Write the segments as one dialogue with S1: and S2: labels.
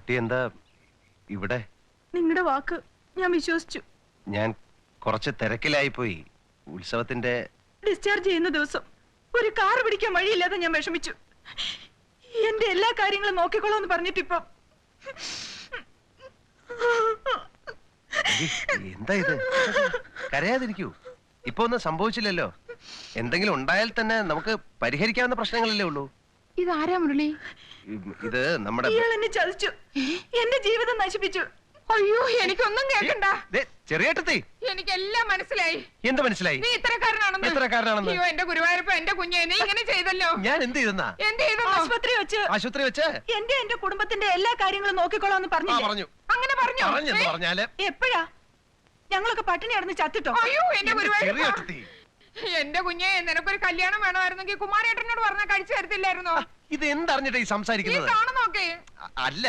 S1: കുട്ടി എന്താ ഇവിടെ?
S2: നിങ്ങളുടെ വാക്ക് ഞാൻ വിശ്വസിച്ചു.
S1: ഞാൻ കുറച്ച് തിരക്കിലായിപ്പോയി. ഉത്സവത്തിന്റെ
S2: ഡിസ്ചാർജ് ചെയ്യുന്ന ദിവസം ഒരു കാർ പിടിക്കാൻ വഴിയില്ലാതെ ഞാൻ വിഷമിച്ചു. എന്റെ എല്ലാ കാര്യങ്ങളും നോക്കിക്കോളാന്ന് പറഞ്ഞിട്ടിപ്പോ
S1: എന്താ ഇത്? കരയാതിരിക്കൂ. ഇപ്പൊ ഒന്നും സംഭവിച്ചില്ലല്ലോ. എന്തെങ്കിലും ഉണ്ടായാൽ തന്നെ നമുക്ക് പരിഹരിക്കാവുന്ന പ്രശ്നങ്ങളല്ലേ ഉള്ളൂ.
S2: ഇതാരാ മുരളി?
S1: ഇത് നമ്മുടെ
S2: എന്നെ ചതിച്ചു, എന്റെ ജീവിതം നശിപ്പിച്ചു. അയ്യോ, എനിക്കൊന്നും കേൾക്കണ്ട.
S1: ചെറിയേട്ടത്തി,
S2: എനിക്കെല്ലാം മനസ്സിലായി.
S1: എന്ത് മനസ്സിലായി?
S2: നീ ഇത്രക്കാരനാണെന്ന്. അയ്യോ, എന്റെ ഗുരുവായൂരപ്പ, എന്റെ കുഞ്ഞെ, നീ ഇങ്ങനെ ചെയ്തല്ലോ.
S1: ഞാൻ എന്ത് ചെയ്തെന്നാ? ആശുപത്രി വെച്ച്
S2: എന്റെ കുടുംബത്തിന്റെ എല്ലാ കാര്യങ്ങളും നോക്കിക്കോളാന്ന് പറഞ്ഞു. അങ്ങനെ
S1: പറഞ്ഞാല്
S2: എപ്പോഴാ? ഞങ്ങളൊക്കെ പട്ടിണി കിടന്ന് ചത്തിട്ടോ? അയ്യോ, എന്റെ ഗുരുവായൂരപ്പ, എന്റെ കുഞ്ഞെ, നിനക്കൊരു കല്യാണം വേണമായിരുന്നെങ്കിൽ കുമാരേട്ടനോട് പറഞ്ഞാൽ കഴിച്ചു തരത്തില്ലായിരുന്നോ?
S1: ഇത് എന്തറിഞ്ഞിട്ടാ ഈ സംസാരിക്കുന്നത്? അല്ല,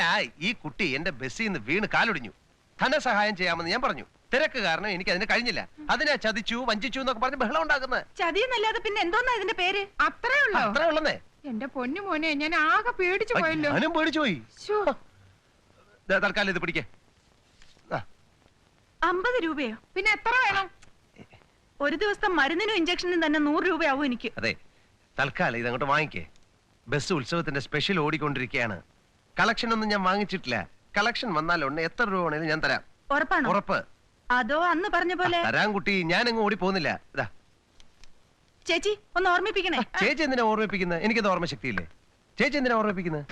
S1: ഈ കുട്ടി എന്റെ ബസ്സിൽ നിന്ന് വീണ് കാലൊടിഞ്ഞു. ധനസഹായം ചെയ്യാമെന്ന് ഞാൻ പറഞ്ഞു. തിരക്ക് കാരണം എനിക്ക് അതിന് കഴിഞ്ഞില്ല. അതിനെ ചതിച്ചു, വഞ്ചിച്ചു എന്നൊക്കെ പറഞ്ഞ് ബഹളം ഉണ്ടാക്കുന്നത്.
S2: ചതിയെന്നല്ലാതെ പിന്നെ എന്തോന്നാ ഇതിന്റെ പേര്? അത്രേ
S1: ഉള്ളന്നേ.
S2: എന്റെ പൊന്നു മോനെ, ഞാൻ ആകെ പേടിച്ചു പോയല്ലോ.
S1: ഞാനും പേടിച്ചു പോയി. തൽക്കാലം ഇത് പിടിക്കേ.
S2: 50 രൂപയോ? പിന്നെ എത്ര വേണം? ഒരു ദിവസത്തെ മരുന്നിനും ഇഞ്ചക്ഷനും തന്നെ 100 രൂപയാവും എനിക്ക്.
S1: അതെ, തൽക്കാലം ഇതങ്ങോട്ട് വാങ്ങിക്കേ. ബസ് ഉത്സവത്തിന്റെ സ്പെഷ്യൽ ഓടിക്കൊണ്ടിരിക്കുകയാണ്. കളക്ഷൻ ഒന്നും ഞാൻ വാങ്ങിച്ചിട്ടില്ല. കളക്ഷൻ വന്നാലുണ്ട് എത്ര രൂപ വേണേലും ഞാൻ തരാം.
S2: ഉറപ്പാണോ?
S1: ഉറപ്പ്.
S2: അതോ അന്ന് പറഞ്ഞ പോലെ?
S1: തരാൻ കുട്ടി, ഞാൻ അങ്ങ് ഓടി പോകുന്നില്ല. ഇതാ
S2: ചേച്ചി, ഒന്ന് ഓർമ്മിപ്പിക്കണേ.
S1: ചേച്ചി എന്തിനാ ഓർമ്മിപ്പിക്കുന്നത്? എനിക്കത് ഓർമ്മശക്തിയില്ലേ? ചേച്ചി എന്തിനാ ഓർമ്മിപ്പിക്കുന്നത്?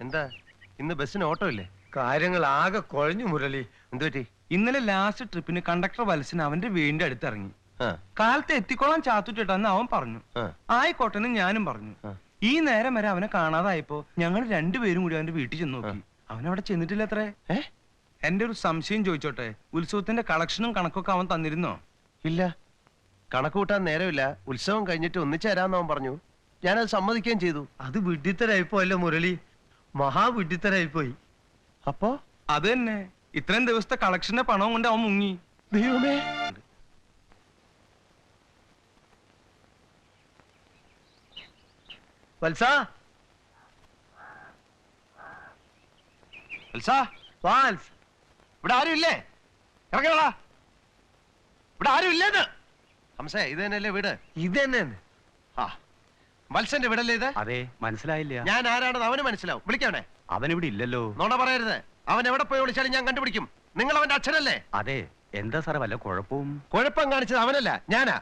S1: എന്താ ഇന്ന് ബസ്സിന് ഓട്ടോ ഇല്ലേ?
S3: കാര്യങ്ങൾ ആകെ കുഴഞ്ഞു മുരളി.
S1: എന്തുപറ്റി?
S3: ഇന്നലെ ലാസ്റ്റ് ട്രിപ്പിന് കണ്ടക്ടർ വത്സന് അവന്റെ വീടിന്റെ അടുത്തിറങ്ങി. കാലത്ത് എത്തിക്കോളാൻ ചാത്തുചേട്ടാന്ന് അവൻ പറഞ്ഞു. ആയിക്കോട്ടെന്ന് ഞാനും പറഞ്ഞു. ഈ നേരം വരെ അവനെ കാണാതായപ്പോ ഞങ്ങൾ രണ്ടുപേരും കൂടി അവന്റെ വീട്ടിൽ ചെന്ന് നോക്കി. അവനവിടെ ചെന്നിട്ടില്ല അത്രേ. എന്റെ ഒരു സംശയം ചോദിച്ചോട്ടെ, ഉത്സവത്തിന്റെ കളക്ഷനും കണക്കൊക്കെ അവൻ തന്നിരുന്നോ?
S1: ഇല്ല, കണക്ക് കൂട്ടാൻ നേരമില്ല. ഉത്സവം കഴിഞ്ഞിട്ട് ഒന്നിച്ചേരാന്ന് അവൻ പറഞ്ഞു. ഞാനത് സമ്മതിക്കുകയും ചെയ്തു.
S3: അത് വിഡ്ഢിത്തരായിപ്പോയല്ലോ മുരളി, മഹാവിഡ്ഢിത്തരായിപ്പോയി.
S1: അപ്പോ
S3: അത് തന്നെ, ഇത്രയും ദിവസത്തെ കളക്ഷന്റെ പണവും കൊണ്ട് അവൻ മുങ്ങി.
S1: ദൈവമേ.
S3: വത്സ,
S1: ഇവിടെ ആരും ഇല്ലേ? ഇറങ്ങടാ, ഇവിടെ ആരും ഇല്ലേന്ന്. ഹംസേ, ഇത് തന്നെയല്ലേ വീട്?
S3: ഇത് തന്നെ.
S1: ആ, വത്സന്റെ വീടല്ലേ ഇത്?
S4: അതെ, മനസ്സിലായില്ല.
S1: ഞാൻ ആരാണെന്ന് അവന് മനസ്സിലാവും. വിളിക്കാവനെ.
S4: അവനിവിടെ ഇല്ലല്ലോ.
S1: നോണ പറയരുത്. അവൻ എവിടെ പോയി വിളിച്ചാലും ഞാൻ കണ്ടുപിടിക്കും. നിങ്ങൾ അവന്റെ അച്ഛനല്ലേ?
S4: അതെ. എന്താ സാറേ വല്ല കുഴപ്പവും?
S1: കുഴപ്പം കാണിച്ചത് അവനല്ല, ഞാനാ.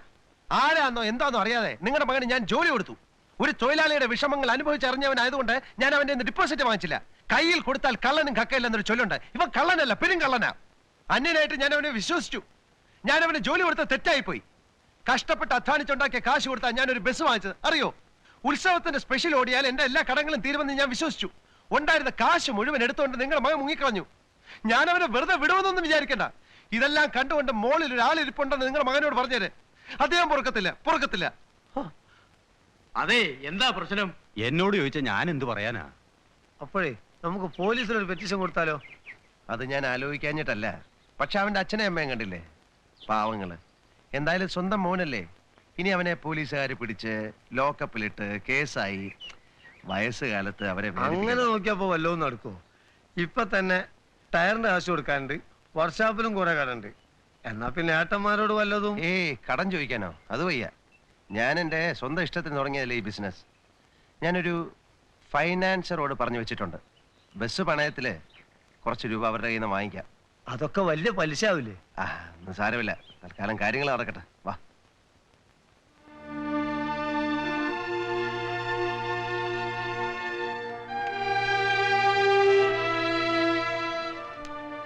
S1: ആരാന്നോ എന്താന്നോ അറിയാതെ നിങ്ങളുടെ മകന് ഞാൻ ജോലി കൊടുത്തു. ഒരു തൊഴിലാളിയുടെ വിഷമങ്ങൾ അനുഭവിച്ചറിഞ്ഞവനായതുകൊണ്ട് ഞാൻ അവന്റെ ഡിപ്പോസിറ്റ് വാങ്ങിച്ചില്ല. കയ്യിൽ കൊടുത്താൽ കള്ളനും കക്കയില്ലെന്നൊരു ചൊല്ലുണ്ട്. ഇവൻ കള്ളനല്ല, പെരും കള്ളനാ. അന്യനായിട്ട് ഞാൻ അവനെ വിശ്വസിച്ചു. ഞാൻ അവന് ജോലി കൊടുത്ത തെറ്റായിപ്പോയി. കഷ്ടപ്പെട്ട് അധ്വാനിച്ചുണ്ടാക്കിയ കാശ് കൊടുത്താൽ ഞാനൊരു ബസ് വാങ്ങിച്ചത് അറിയോ? ഉത്സവത്തിന്റെ സ്പെഷ്യൽ ഓടിയാൽ എന്റെ എല്ലാ കടങ്ങളും തീരുമെന്ന് ഞാൻ വിശ്വസിച്ചു. ഉണ്ടായിരുന്ന കാശ് മുഴുവൻ എടുത്തുകൊണ്ട് നിങ്ങളുടെ മകൻ മുങ്ങിക്കളഞ്ഞു. ഞാൻ അവനെ വെറുതെ വിടുമെന്നൊന്നും വിചാരിക്കണ്ട. ഇതെല്ലാം കണ്ടുകൊണ്ട് മോളിൽ ഒരാളിരിപ്പുണ്ടെന്ന് നിങ്ങളുടെ മകനോട് പറഞ്ഞേര്. അദ്ദേഹം പൊറുക്കത്തില്ല.
S3: അതെ, എന്താ പ്രശ്നം?
S4: എന്നോട് ചോദിച്ചാൽ ഞാൻ എന്ത് പറയാനാ?
S3: അപ്പോഴേ നമുക്ക് പോലീസിനൊരു പെറ്റീഷൻ കൊടുത്താലോ?
S1: അത് ഞാൻ ആലോചിക്കാഞ്ഞിട്ടല്ല. പക്ഷെ അവന്റെ അച്ഛനെ അമ്മയും കണ്ടില്ലേ, പാവങ്ങള്. എന്തായാലും സ്വന്തം മോനല്ലേ. ഇനി അവനെ പോലീസുകാർ പിടിച്ച് ലോക്കപ്പിലിട്ട് കേസായി. വയസ്സുകാലത്ത് അവരെ
S3: അങ്ങനെ നോക്കിയപ്പോ വല്ലതും നടക്കുമോ? ഇപ്പൊ തന്നെ ടയറിന്റെ കാശ് കൊടുക്കാനുണ്ട്, വർക്ക്ഷോപ്പിലും കുറെ കടണ്ട്. എന്നാ പിന്നെ ഏട്ടന്മാരോട് വല്ലതും.
S1: കടം ചോദിക്കാനോ? അത് വയ്യ. ഞാൻ എൻ്റെ സ്വന്തം ഇഷ്ടത്തിന് തുടങ്ങിയതല്ലേ ഈ ബിസിനസ്. ഞാനൊരു ഫൈനാൻസറോട് പറഞ്ഞു വെച്ചിട്ടുണ്ട്. ബസ് പണയത്തില് കുറച്ച് രൂപ അവരുടെ കയ്യിൽ നിന്ന് വാങ്ങിക്കാം.
S3: അതൊക്കെ വലിയ പലിശ ആവില്ലേ?
S1: ഒന്നും സാരമില്ല. തൽക്കാലം കാര്യങ്ങൾ നടക്കട്ടെ. വാ.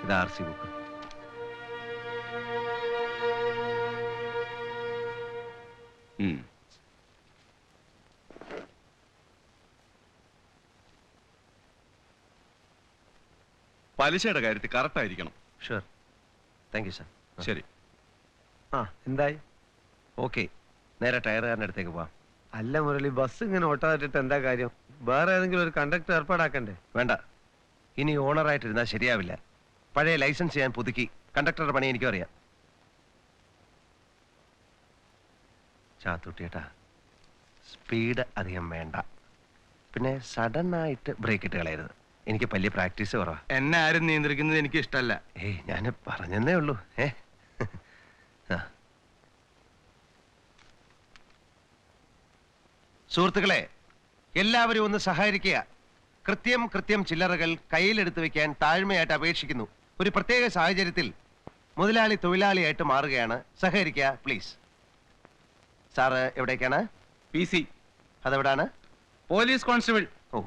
S1: ഇത് RC ബുക്ക്.
S5: പലിശയുടെ കാര്യത്തിൽ കറക്റ്റ് ആയിരിക്കണം.
S1: ഷുവർ. Thank you sir.
S5: ശരി.
S3: എന്തായി?
S1: ഓക്കെ, നേരെ ടയറുകാരൻ്റെ അടുത്തേക്ക് പോവാം.
S3: അല്ല മുരളി, ബസ് ഇങ്ങനെ ഓട്ടാതിട്ട് എന്താ കാര്യം? വേറെ ഏതെങ്കിലും ഒരു കണ്ടക്ടർ ഏർപ്പാടാക്കണ്ടേ?
S1: വേണ്ട, ഇനി ഓണറായിട്ടിരുന്നാൽ ശരിയാവില്ല. പഴയ ലൈസൻസ് ഞാൻ പുതുക്കി. കണ്ടക്ടറുടെ പണി എനിക്കും അറിയാം. ചാത്തൂട്ടിയേട്ടാ, സ്പീഡ് അധികം വേണ്ട. പിന്നെ സഡൻ ആയിട്ട് ബ്രേക്ക് ഇട്ട് കളയരുത്. എനിക്ക് വലിയ പ്രാക്ടീസ് കുറവാ.
S3: എന്നെ ആരും നിയന്ത്രിക്കുന്നത് എനിക്ക് ഇഷ്ടമല്ല.
S1: ഏയ് ഞാൻ പറഞ്ഞെന്നേ ഉള്ളൂ. ആ. സുഹൃത്തുക്കളെ, എല്ലാവരും ഒന്ന് സഹകരിക്കുക. കൃത്യം ചില്ലറകൾ കയ്യിലെടുത്ത് വെക്കാൻ താഴ്മയായിട്ട് അപേക്ഷിക്കുന്നു. ഒരു പ്രത്യേക സാഹചര്യത്തിൽ മുതലാളി തൊഴിലാളിയായിട്ട് മാറുകയാണ്. സഹകരിക്കുക പ്ലീസ്. സാറ് എവിടേക്കാണ്?
S4: PC
S1: അതെവിടാണ്?
S4: Police constable.
S1: ഓ,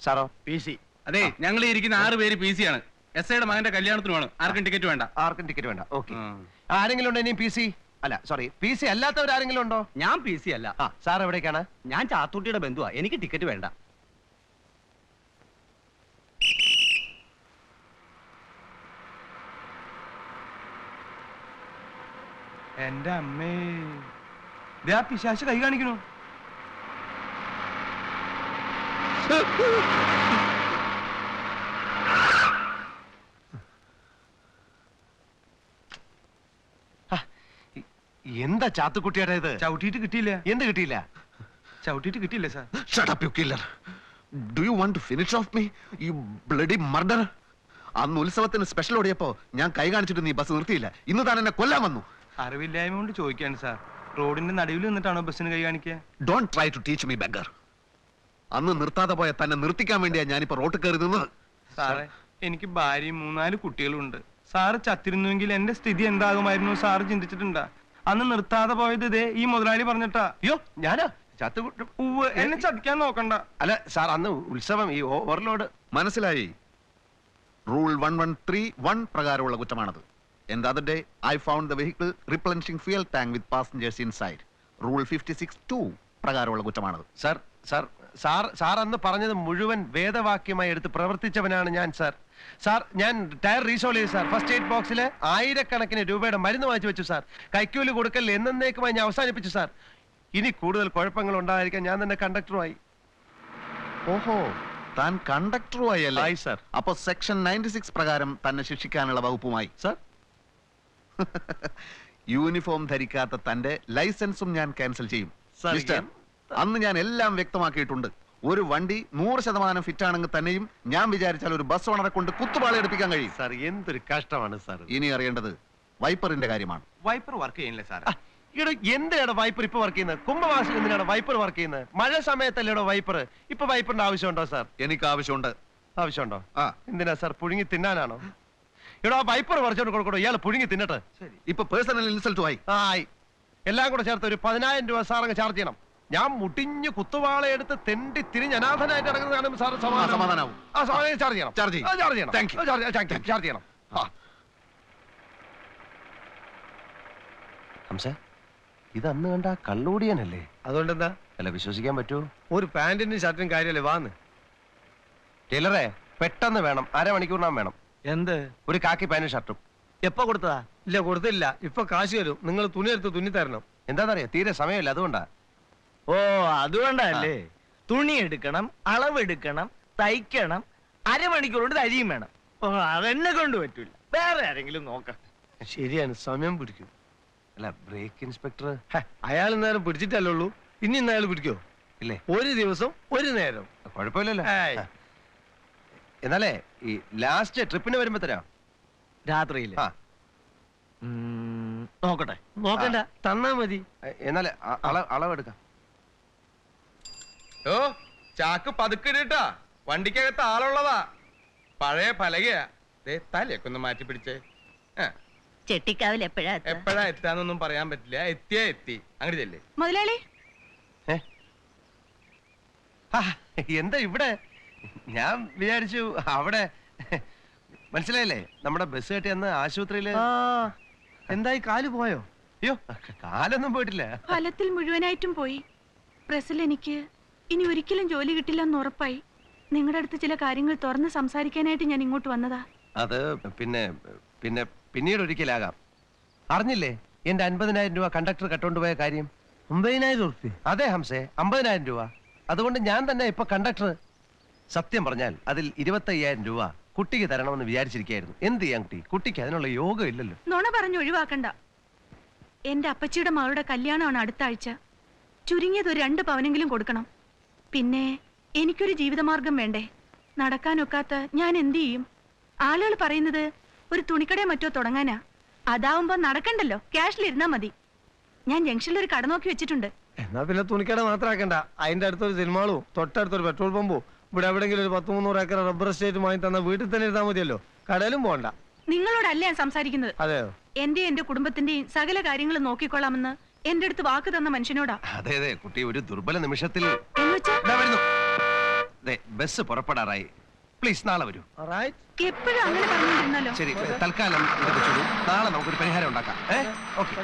S1: സാറോ?
S4: PC. അതെ, ഞങ്ങൾ ഇരിക്കുന്ന 6 പേര് PC ആണ്. SIയുടെ മകന്റെ കല്യാണത്തിനുമാണ്. ആർക്കും ടിക്കറ്റ് വേണ്ട.
S1: ആർക്കും ടിക്കറ്റ് വേണ്ട. ഓക്കെ. ആരെങ്കിലും ഉണ്ടോ ഇനിയും PC? അല്ല സോറി, PC അല്ലാത്തവരാരെങ്കിലും ഉണ്ടോ?
S4: ഞാൻ PC അല്ല.
S1: ആ, സാർ എവിടേക്കാണ്?
S4: ഞാൻ ചാത്തൂട്ടിയുടെ ബന്ധുവാ. എനിക്ക് ടിക്കറ്റ് വേണ്ട.
S3: എന്റെ അമ്മേ, ദേ ആ പിശാച് കൈ കാണിക്കണു.
S1: എന്താ ചാത്തുക്കുട്ടിയുടെ ഇത്?
S3: ചവിട്ടിയിട്ട് കിട്ടിയില്ല.
S1: എന്ത് കിട്ടിയില്ല?
S3: ചവിട്ടിയിട്ട് കിട്ടിയില്ല sir.
S6: Shut up, you killer. Do you want to finish off me, you bloody murderer? അന്ന് ഉത്സവത്തിന് സ്പെഷ്യൽ ഓടിയപ്പോ ഞാൻ കൈ കാണിച്ചിട്ട് നീ ബസ് നിർത്തിയില്ല. ഇന്ന് താൻ എന്നെ കൊല്ലാൻ വന്നു.
S3: അറിവില്ലായ്മ കൊണ്ട് ചോദിക്കാണ് സാർ. റോഡിന്റെ നടുവിൽ നിന്നിട്ടാണോ ബസ്സിന് കൈ കാണിക്കുക?
S6: Don't try to teach me, beggar. അന്ന് നിർത്താതെ പോയ തന്നെ നിർത്തിക്കാൻ വേണ്ടിയാ ഞാനിപ്പോ റോട്ട് കയറി നിന്നത്.
S3: സാറേ, എനിക്ക് ഭാര്യയും 3-4 കുട്ടികളുണ്ട്. സാറ് ചത്തിരുന്നുവെങ്കിൽ എന്റെ സ്ഥിതി എന്താകുമായിരുന്നു സാറ് ചിന്തിച്ചിട്ടുണ്ടാ? അന്ന് നിർത്താതെ പോയത് ഇതേ ഈ മുതലാളി പറഞ്ഞിട്ടാ.
S1: അയ്യോ, ഞാനാ ചാത്തുകുട്ടി?
S3: ഉവ്വ്, എന്നെ ചതിക്കാൻ നോക്കണ്ട.
S1: അല്ല സാർ, അന്ന് ഉത്സവം ഈ ഓവർലോഡ്.
S6: മനസ്സിലായി. റൂൾ 113(1) പ്രകാരമുള്ള കുറ്റമാണത്. And the other day, I found the vehicle replenishing fuel tank with passengers inside. Rule 56(2) പ്രകാരമുള്ള കുറ്റമാണത്.
S1: സാർ അന്ന് പറഞ്ഞത് മുഴുവൻ വേദവാക്യമായി എടുത്ത് പ്രവർത്തിച്ചവനാണ് ഞാൻ സാർ. സാർ, ഞാൻ ടയർ റീസോൾ ചെയ്തു സാർ. ഫസ്റ്റ് എയ്ഡ് ബോക്സിൽ 1000 രൂപയുടെ മരുന്ന് വാങ്ങിച്ചു വെച്ചു സാർ. കൈക്കൂലി കൊടുക്കൽ എന്നേക്കുമായി ഞാൻ അവസാനിപ്പിച്ചു സാർ. ഇനി കൂടുതൽ കുഴപ്പങ്ങൾ ഉണ്ടായിരിക്കാൻ ഞാൻ തന്നെ കണ്ടക്ടറുമായി.
S6: ഓഹോ, താൻ കണ്ടക്ടറുമായി അല്ലേ?
S1: ആയി സാർ.
S6: അപ്പൊ സെക്ഷൻ 96 പ്രകാരം തന്നെ ശിക്ഷിക്കാനുള്ള വകുപ്പുമായി.
S1: സാർ,
S6: യൂണിഫോം ധരിക്കാത്ത തന്റെ ലൈസൻസും ഞാൻ ക്യാൻസൽ ചെയ്യും.
S1: സാർ,
S6: മിസ്റ്റർ, അന്ന് ഞാൻ എല്ലാം വ്യക്തമാക്കിയിട്ടുണ്ട്. ഒരു വണ്ടി 100% ഫിറ്റ് ആണെങ്കിൽ തന്നെയും ഞാൻ വിചാരിച്ചാൽ ഒരു ബസ് ഓണറെ കൊണ്ട് കുത്തുപാള എടുപ്പിക്കാൻ കഴിയും.
S1: സാർ എന്തൊരു കഷ്ടമാണ് സാർ.
S6: ഇനി അറിയേണ്ടത് വൈപ്പറിന്റെ കാര്യമാണ്.
S3: വൈപ്പർ വർക്ക് ചെയ്യില്ല സാർ.
S1: ഇവിടെ എന്തിനാണ് വൈപ്പർ ഇപ്പൊ വർക്ക് ചെയ്യുന്നത്? കുംഭവാസം എന്തിനാണ് വൈപ്പർ വർക്ക് ചെയ്യുന്നത്? മഴ സമയത്തല്ലേടോ വൈപ്പർ. ഇപ്പൊ വൈപ്പറിന്റെ ആവശ്യമുണ്ടോ സാർ?
S6: എനിക്ക് ആവശ്യമുണ്ട്.
S1: ആവശ്യമുണ്ടോ?
S6: ആ,
S1: എന്തിനാ സാർ? പുഴുങ്ങി തിന്നാനാണോ? ഇവിടെ വൈപ്പർ പറിച്ചോണ്ട് കൊടുക്കണോ? ഇയാൾ പുഴുങ്ങി തിന്നട്ടെ.
S6: ഇപ്പൊ പേഴ്സണൽ ഇൻസൾട്ട് ആയി.
S1: ആയി. എല്ലാം കൂടെ ചേർത്ത് ഒരു 10,000 രൂപ സാർ അങ്ങ് ചാർജ് ചെയ്യണം. ഞാൻ മുട്ടിഞ്ഞ് കുത്തുവാള എടുത്ത് തെണ്ടി തിരിഞ്ഞ് അനാഥനായിട്ട് ഇറങ്ങുന്നതാണ് സാർ.
S6: സമാധാനാവും.
S1: ചാർജ് ചെയ്യണം.
S6: ചാർജ് ചെയ്യും.
S1: ചാർജ് ചെയ്യണം.
S6: Thank you.
S1: ചാർജ് ചെയ്യണം. ഹംസ, ഇത് അന്ന് കണ്ട കള്ളൂടിയനല്ലേ?
S7: അതുകൊണ്ടെന്താ?
S1: അല്ല, വിശ്വസിക്കാൻ പറ്റുമോ?
S7: ഒരു പാന്റിനും ഷർട്ടും കാര്യമല്ലേ വാന്ന്.
S1: ടൈലറെ, പെട്ടെന്ന് വേണം. അരമണിക്കൂറിനാൻ വേണം.
S7: എന്ത്?
S1: ഒരു കാക്കി പാന്റും ഷർട്ടും.
S7: എപ്പോ കൊടുത്തതാ? ഇല്ല, കൊടുത്തില്ല. ഇപ്പൊ കാശ് തരും. നിങ്ങൾ തുണി എടുത്ത് തുന്നി തരണം.
S1: എന്താന്നറിയാ, തീരെ സമയമില്ല, അതുകൊണ്ടാ.
S8: ഓ, അതുകൊണ്ടല്ലേ? തുണി എടുക്കണം, അളവെടുക്കണം, തയ്ക്കണം, അരമണിക്കൂർ കൊണ്ട് തരിയും വേണം. ഓ, അതെന്നെ കൊണ്ട് പറ്റൂല. വേറെ ആരെങ്കിലും നോക്കാം.
S7: ശരിയാണ്, സമയം പിടിക്കും.
S1: അല്ല, ബ്രേക്ക് ഇൻസ്പെക്ടർ
S7: അയാൾ നേരം പിടിച്ചിട്ടല്ലേ ഉള്ളൂ. ഇനി ഇന്ന് അയാൾ പിടിക്കോ?
S1: ഇല്ലേ?
S7: ഒരു ദിവസം ഒരു നേരം.
S1: കുഴപ്പമില്ലല്ലോ.
S7: ഏയ്.
S1: എന്നാലേ ഈ ലാസ്റ്റ് ട്രിപ്പിന് വരുമ്പോ തരാം.
S8: രാത്രിയില്
S1: ആ,
S8: നോക്കട്ടെ.
S7: നോക്കണ്ട, തന്നാ മതി.
S1: എന്നാലേ അളവെടുക്കാം.
S3: ഓ, ചാക്ക് പതുക്കിട്ടാ. വണ്ടിക്കകത്ത് ആളുള്ളതാ. പഴയ പലകയാ. തലയൊക്കെ ഒന്ന് മാറ്റി പിടിച്ചേ.
S9: ചെട്ടിക്കാവിൽ എപ്പോഴാ
S3: എപ്പോഴാ എത്താന്നൊന്നും പറയാൻ പറ്റില്ല. എത്തി അങ്ങോട്ട് ചെല്ലേ.
S2: മുതലാളി,
S1: എന്താ ഇവിടെ? ഞാൻ വിചാരിച്ചു അവിടെ. മനസ്സിലായില്ലേ, നമ്മുടെ ബസ് കെട്ടി അന്ന് ആശുപത്രിയില്.
S7: എന്തായി, കാല് പോയോ?
S1: അയ്യോ, കാലൊന്നും പോയിട്ടില്ല.
S2: ഫലത്തിൽ മുഴുവനായിട്ടും പോയി. പ്രസിൽ എനിക്ക് ഇനി ഒരിക്കലും ജോലി കിട്ടില്ലെന്ന് ഉറപ്പായി. നിങ്ങളുടെ അടുത്ത് ചില കാര്യങ്ങൾ തുറന്ന് സംസാരിക്കാനായിട്ട് ഞാൻ ഇങ്ങോട്ട് വന്നതാ.
S1: അത് പിന്നീട് ഒരിക്കലാകാം. അറിഞ്ഞില്ലേ എന്റെ 50,000 രൂപ കണ്ടക്ടർ കട്ടോണ്ടുപോയ കാര്യം?
S7: 50,000 ഉറുപ്പിക?
S1: അതെ ഹംസേ, 50,000 രൂപ. അതുകൊണ്ട് ഞാൻ തന്നെ ഇപ്പൊ കണ്ടക്ടർ. സത്യം പറഞ്ഞാൽ അതിൽ 25,000 രൂപ കുട്ടിക്ക് തരണമെന്ന് വിചാരിച്ചിരിക്കായിരുന്നു. എന്ത് ചെയ്യാൻ കുട്ടിക്ക് അതിനുള്ള യോഗം ഇല്ലല്ലോ.
S2: നുണ പറഞ്ഞു ഒഴിവാക്കണ്ട. എന്റെ അപ്പച്ചിയുടെ മകളുടെ കല്യാണമാണ് അടുത്ത ആഴ്ച. ചുരുങ്ങിയത് ഒരു 2 പവനെങ്കിലും കൊടുക്കണം. പിന്നെ എനിക്കൊരു ജീവിതമാർഗം വേണ്ടേ? നടക്കാനൊക്കാത്ത ഞാൻ എന്ത് ചെയ്യും? ആളുകൾ പറയുന്നത് ഒരു തുണിക്കടയോ മറ്റോ തുടങ്ങാനാ. അതാവുമ്പോ നടക്കണ്ടല്ലോ, ക്യാഷിലിരുന്നാ മതി. ഞാൻ ജംഗ്ഷനിൽ ഒരു കട നോക്കി വെച്ചിട്ടുണ്ട്.
S7: എന്നാ പിന്നെ തുണിക്കട മാത്രമാക്കണ്ട. അതിന്റെ അടുത്തൊരു സിനിമാളും തൊട്ടടുത്തൊരു പെട്രോൾ പമ്പും ഇവിടെ എവിടെങ്കിലും ഒരു 100-300 ഏക്കർ റബ്ബർ എസ്റ്റേറ്റ് വാങ്ങി തന്ന വീട്ടിൽ തന്നെ ഇരുന്നാ മതിയല്ലോ. കടയിലും പോകണ്ട.
S2: നിങ്ങളോടല്ല ഞാൻ സംസാരിക്കുന്നത്.
S7: അതെയോ?
S2: എന്റെ കുടുംബത്തിന്റെയും സകല കാര്യങ്ങളും നോക്കിക്കൊള്ളാമെന്ന് എന്റെ അടുത്ത് വാക്ക് തന്ന മനുഷ്യനോടാ.
S1: അതെ അതെ, കുട്ടി ഒരു ദുർബല നിമിഷത്തിൽ
S2: എന്നുവെച്ചാ
S1: ബസ് പുറപ്പെടാറായി. പ്ലീസ് നാളെ വരൂ.
S2: എപ്പോഴും അങ്ങനെ പറഞ്ഞിരുന്നല്ലോ.
S1: ശരി, തൽക്കാലം ഇത് വെച്ചോളൂ. നാളെ നമുക്കൊരു പരിഹാരം ഉണ്ടാക്കാം. ഓക്കെ.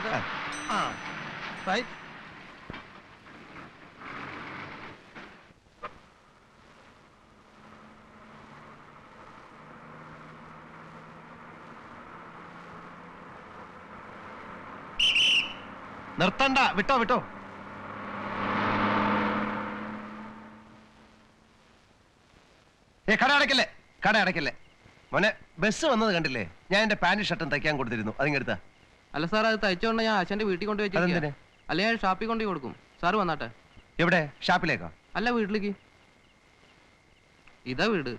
S1: നിർത്തണ്ട, വിട്ടോ വിട്ടോ. കട അടയ്ക്കല്ലേ മോനെ. ബസ് വന്നത് കണ്ടില്ലേ? ഞാൻ എന്റെ പാന്റ് ഷർട്ടും തയ്ക്കാൻ കൊടുത്തിരുന്നു. അതിങ്ങെടുത്താ.
S10: അല്ല സാർ, അത് തയ്ച്ചോണ്ട് ഞാൻ ആശാന്റെ വീട്ടിൽ കൊണ്ട്
S1: അതെന്തിന്?
S10: അല്ലെ ഞാൻ ഷാപ്പിൽ കൊണ്ടു കൊടുക്കും. സാറ് വന്നാട്ടെ.
S1: എവിടെ? ഷാപ്പിലേക്കോ?
S10: അല്ല, വീട്ടിലേക്ക്. ഇതാ വീട്.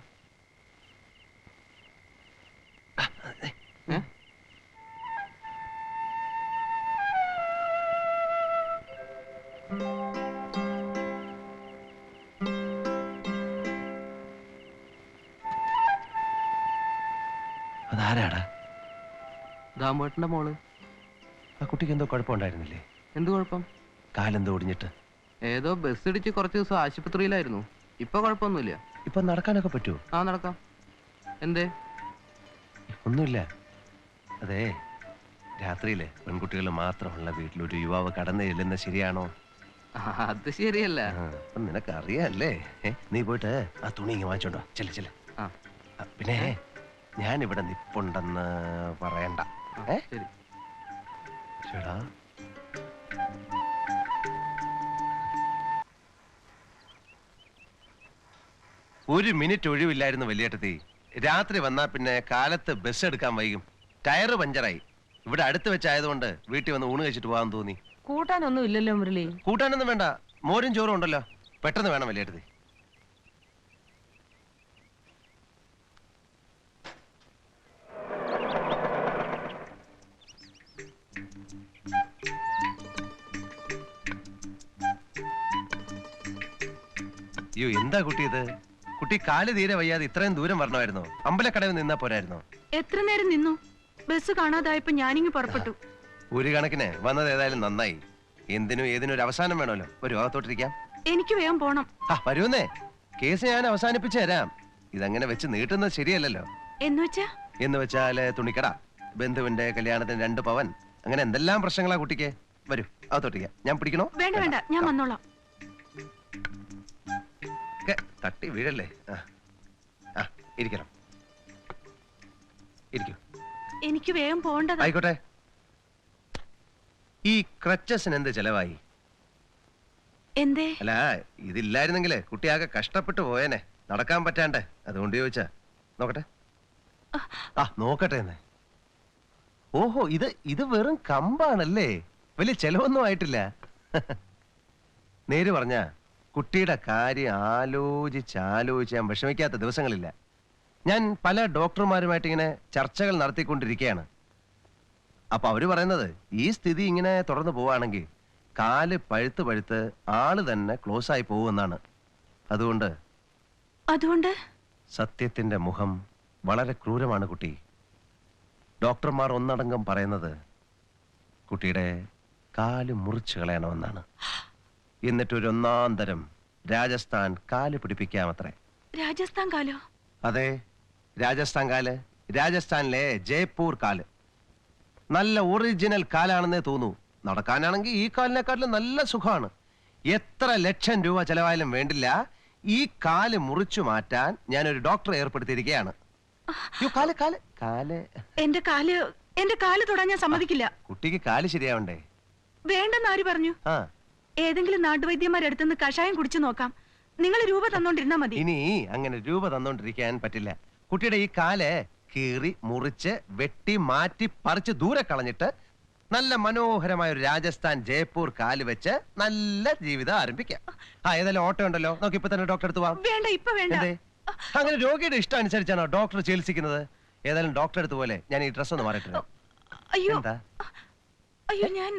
S1: അതാരാടാ?
S10: ദാമേട്ടന്റെ മോള്.
S1: ആ കുട്ടിക്ക് എന്തോ കുഴപ്പമുണ്ടായിരുന്നില്ലേ?
S10: എന്ത് കുഴപ്പം?
S1: കാലെന്തോ ഒടിഞ്ഞിട്ട്
S10: ഏതോ ബസ് ഇടിച്ച് കുറച്ച് ദിവസം ആശുപത്രിയിലായിരുന്നു. ഇപ്പൊ കുഴപ്പമൊന്നുമില്ല.
S1: ഇപ്പൊ നടക്കാനൊക്കെ പറ്റുമോ?
S10: ആ, നടക്കാം. എന്തേ?
S1: ഒന്നുമില്ല. അതെ, രാത്രിയില് പെൺകുട്ടികൾ മാത്രമുള്ള വീട്ടിലൊരു യുവാവ് കടന്നു ചെല്ലുന്ന ശരിയാണോ?
S10: അത് ശരിയല്ല.
S1: നിനക്ക് അറിയാല്ലേ? നീ പോയിട്ട് ആ തുണി ഇങ്ങ് വാങ്ങിച്ചോണ്ടോ. ചെല്ല. പിന്നെ ഞാൻ ഇവിടെ നിപ്പുണ്ടെന്ന് പറയണ്ട.
S10: ശരി.
S1: ചേടാ, ഒരു മിനിറ്റ് ഒഴിവില്ലായിരുന്നു വലിയേട്ടത്തി. രാത്രി വന്നാ പിന്നെ കാലത്ത് ബസ് എടുക്കാൻ വൈകും. ടയറ് പഞ്ചറായി. ഇവിടെ അടുത്ത് വെച്ചായതുകൊണ്ട് വീട്ടിൽ വന്ന് ഊണ് കഴിച്ചിട്ട് പോകാൻ തോന്നി.
S9: കൂട്ടാനൊന്നും ഇല്ലല്ലോ മുരളി.
S1: കൂട്ടാനൊന്നും വേണ്ട, മോരും ചോറും ഉണ്ടല്ലോ. പെട്ടെന്ന് വേണം വലിയേട്ടത്തി. അയ്യോ, എന്താ കുട്ടി ഇത്? കുട്ടി കാല് തീരെ വയ്യാതെ ഇത്രയും ദൂരം വരണമായിരുന്നോ? അമ്പലക്കടവിൽ നിന്നാ പോരായിരുന്നോ?
S2: എത്ര നേരം നിന്നു? ബസ് കാണാതായപ്പോ ഞാനിങ്ങ് പുറപ്പെട്ടു.
S1: ഒരു കണക്കിന് വന്നത് ഏതായാലും നന്നായി. എന്തിനും ഏതിനും ഒരു അവസാനം വേണമല്ലോ. ഒരു അകത്തോട്ടിരിക്കാം.
S2: എനിക്ക് വേഗം പോണം.
S1: വരുന്നേ. കേസ് ഞാൻ അവസാനിപ്പിച്ചു തരാം. ഇതങ്ങനെ വെച്ച് നീട്ടുന്നത് ശരിയല്ലല്ലോ. എന്ന് വെച്ചാല് തുണിക്കട, ബന്ധുവിന്റെ കല്യാണത്തിന് 2 പവൻ, അങ്ങനെ എന്തെല്ലാം പ്രശ്നങ്ങളാ കുട്ടിക്ക്. വരൂ, അകത്തോട്ടിരിക്കാം. ഞാൻ പിടിക്കണോ?
S2: വേണ്ട, ഞാൻ വന്നോളാം.
S1: തട്ടി വീഴല്ലേ. ഇരിക്കണം. ഇരിക്കൂ.
S2: എനിക്ക് വേഗം പോണ്ടതാ.
S1: ആയിക്കോട്ടെ. ഈ ക്രച്ചസിന് എന്ത് ചെലവായി?
S2: എന്തേ?
S1: അല്ല, ഇതില്ലായിരുന്നെങ്കില് കുട്ടിയാകെ കഷ്ടപ്പെട്ടു പോയേനെ. നടക്കാൻ പറ്റാണ്ട്. അതുകൊണ്ട് ചോദിച്ചാ. നോക്കട്ടെ. നോക്കട്ടെ എന്ന്. ഓഹോ, ഇത് വെറും കമ്പാണല്ലേ. വലിയ ചെലവൊന്നും ആയിട്ടില്ല. നേര് പറഞ്ഞ കുട്ടിയുടെ കാര്യം ആലോചിച്ച് ഞാൻ വിഷമിക്കാത്ത ദിവസങ്ങളില്ല. ഞാൻ പല ഡോക്ടർമാരുമായിട്ട് ഇങ്ങനെ ചർച്ചകൾ നടത്തിക്കൊണ്ടിരിക്കുകയാണ്. അപ്പൊ അവര് പറയുന്നത് ഈ സ്ഥിതി ഇങ്ങനെ തുടർന്ന് പോവാണെങ്കിൽ കാല് പഴുത്ത് ആള് തന്നെ ക്ലോസ് ആയി പോകുമെന്നാണ്. അതുകൊണ്ട് സത്യത്തിന്റെ മുഖം വളരെ ക്രൂരമാണ് കുട്ടി. ഡോക്ടർമാർ ഒന്നടങ്കം പറയുന്നത് കുട്ടിയുടെ കാല് മുറിച്ചു കളയണമെന്നാണ്. എന്നിട്ടൊരു 1-ാം തരം രാജസ്ഥാൻ കാല് പിടിപ്പിക്കാമത്രേ.
S2: രാജസ്ഥാൻ കാലോ?
S1: അതെ, രാജസ്ഥാൻ കാല്. രാജസ്ഥാനിലെ ജയ്പൂർ കാല്. നല്ല ഒറിജിനൽ കാലാണെന്നേ തോന്നൂ. നടക്കാനാണെങ്കിൽ ഈ കാലിനെക്കാട്ടിലും നല്ല സുഖമാണ്. എത്ര ലക്ഷം രൂപ ചെലവായാലും വേണ്ടില്ല, ഈ കാല് മുറിച്ചു മാറ്റാൻ ഞാനൊരു ഡോക്ടറെ ഏർപ്പെടുത്തിയിരിക്കുകയാണ്.
S2: എന്റെ കാല് തൊടാൻ ഞാൻ സമ്മതിക്കില്ല.
S1: കുട്ടിക്ക് കാല് ശരിയാവണ്ടേ?
S2: വേണ്ടെന്ന് ആര് പറഞ്ഞു? ഏതെങ്കിലും നാട്ടുവൈദ്യന്മാരുടെ അടുത്തുനിന്ന് കഷായം കുടിച്ചു നോക്കാം. നിങ്ങൾ രൂപ തന്നോണ്ടിരുന്നാ മതി.
S1: ഇനി അങ്ങനെ രൂപ തന്നോണ്ടിരിക്കാൻ പറ്റില്ല. കുട്ടിയുടെ ഈ കാല് കീറി മുറിച്ച് വെട്ടി മാറ്റി പറിച്ച് ദൂരെ കളഞ്ഞിട്ട് നല്ല മനോഹരമായ ഒരു രാജസ്ഥാൻ ജയ്പൂർ കാല് വെച്ച് നല്ല ജീവിതം ആരംഭിക്കാം. ഏതായാലും ഓട്ടോ ഉണ്ടല്ലോ, നമുക്ക് ഇപ്പൊ തന്നെ ഡോക്ടർ അടുത്ത് പോവാം.
S2: വേണ്ട, ഇപ്പൊ വേണ്ട.
S1: എന്തേ? അങ്ങനെ രോഗിയുടെ ഇഷ്ടം അനുസരിച്ചാണോ ഡോക്ടർ ചികിത്സിക്കുന്നത്? ഏതായാലും ഡോക്ടർ അടുത്ത് പോലെ ഞാൻ ഈ ഡ്രസ് ഒന്ന് മാറിയിട്ടുണ്ട്.
S2: അയ്യോ
S1: എന്താ?
S2: അയ്യോ, ഞാൻ